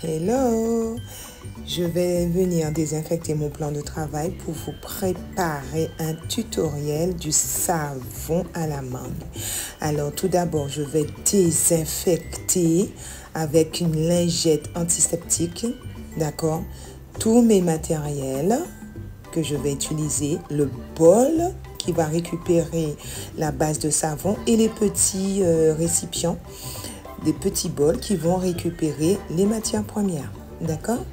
Hello! Je vais venir désinfecter mon plan de travail pour vous préparer un tutoriel du savon à la mangue. Alors tout d'abord, je vais désinfecter avec une lingette antiseptique, d'accord, tous mes matériels que je vais utiliser, le bol qui va récupérer la base de savon et les petits récipients, des petits bols qui vont récupérer les matières premières, d'accord?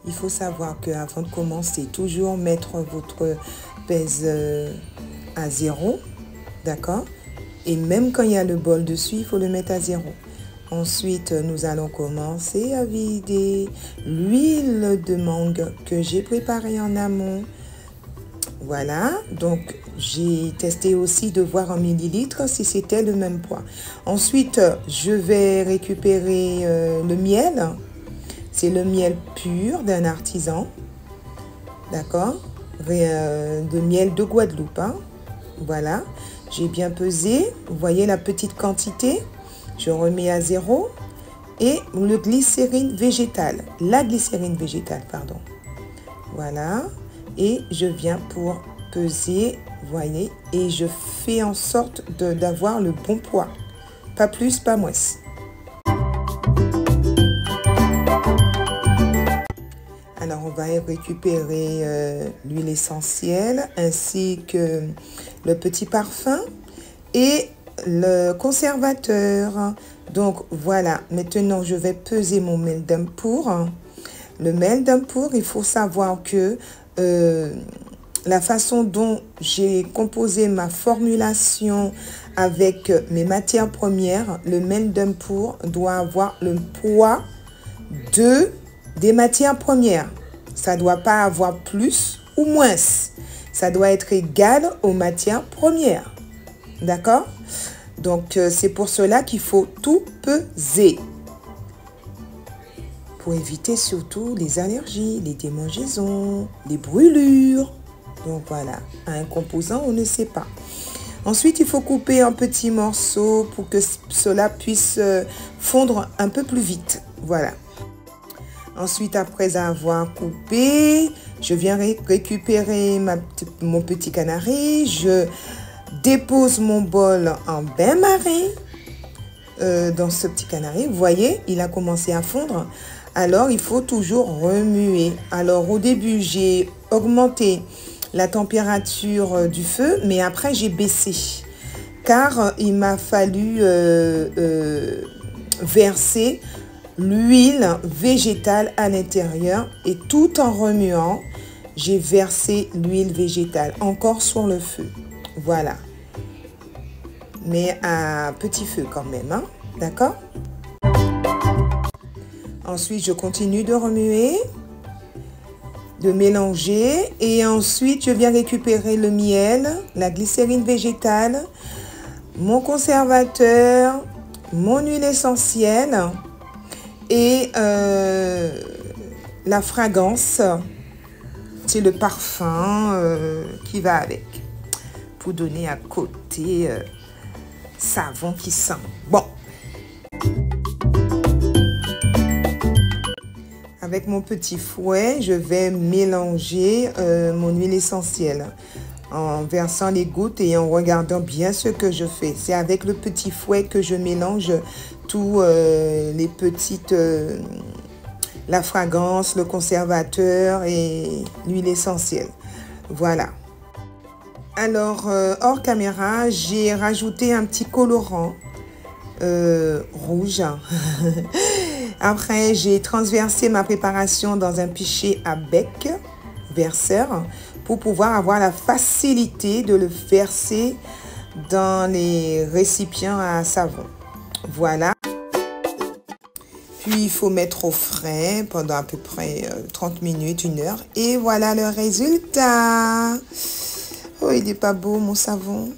Il faut savoir qu'avant de commencer, toujours mettre votre pèse à 0, d'accord? Et même quand il y a le bol dessus, il faut le mettre à 0. Ensuite, nous allons commencer à vider l'huile de mangue que j'ai préparée en amont. Voilà, donc j'ai testé aussi de voir en millilitres si c'était le même poids. Ensuite, je vais récupérer le miel. C'est le miel pur d'un artisan, d'accord, de miel de Guadeloupe, hein. Voilà, j'ai bien pesé, vous voyez la petite quantité, je remets à 0 et le glycérine végétale, la glycérine végétale, pardon. Voilà, et je viens pour peser, vous voyez, et je fais en sorte d'avoir le bon poids, pas plus, pas moins. Alors, on va récupérer l'huile essentielle ainsi que le petit parfum et le conservateur. Donc, voilà. Maintenant, je vais peser mon miel d'ampour. Le miel d'ampour, il faut savoir que la façon dont j'ai composé ma formulation avec mes matières premières, le miel d'ampour doit avoir le poids des matières premières. Ça ne doit pas avoir plus ou moins. Ça doit être égal aux matières premières. D'accord? Donc, c'est pour cela qu'il faut tout peser. Pour éviter surtout les allergies, les démangeaisons, les brûlures. Donc, voilà. Un composant, on ne sait pas. Ensuite, il faut couper en petits morceaux pour que cela puisse fondre un peu plus vite. Voilà. Ensuite, après avoir coupé, je viens récupérer mon petit canari. Je dépose mon bol en bain-marie dans ce petit canari. Vous voyez, il a commencé à fondre. Alors, il faut toujours remuer. Alors, au début, j'ai augmenté la température du feu, mais après, j'ai baissé. Car il m'a fallu verser l'huile végétale à l'intérieur et tout en remuant, j'ai versé l'huile végétale encore sur le feu. Voilà. Mais à petit feu quand même, hein? D'accord? Ensuite, je continue de remuer, de mélanger et ensuite, je viens récupérer le miel, la glycérine végétale, mon conservateur, mon huile essentielle et la fragrance, c'est le parfum qui va avec, pour donner à côté savon qui sent bon. Avec mon petit fouet, je vais mélanger mon huile essentielle en versant les gouttes et en regardant bien ce que je fais. C'est avec le petit fouet que je mélange tous les petites, la fragrance, le conservateur et l'huile essentielle. Voilà. Alors, hors caméra, j'ai rajouté un petit colorant rouge. Après, j'ai transversé ma préparation dans un pichet à bec verseur pour pouvoir avoir la facilité de le verser dans les récipients à savon. Voilà. Puis, il faut mettre au frais pendant à peu près 30 minutes, 1 heure. Et voilà le résultat. Oh, il n'est pas beau, mon savon.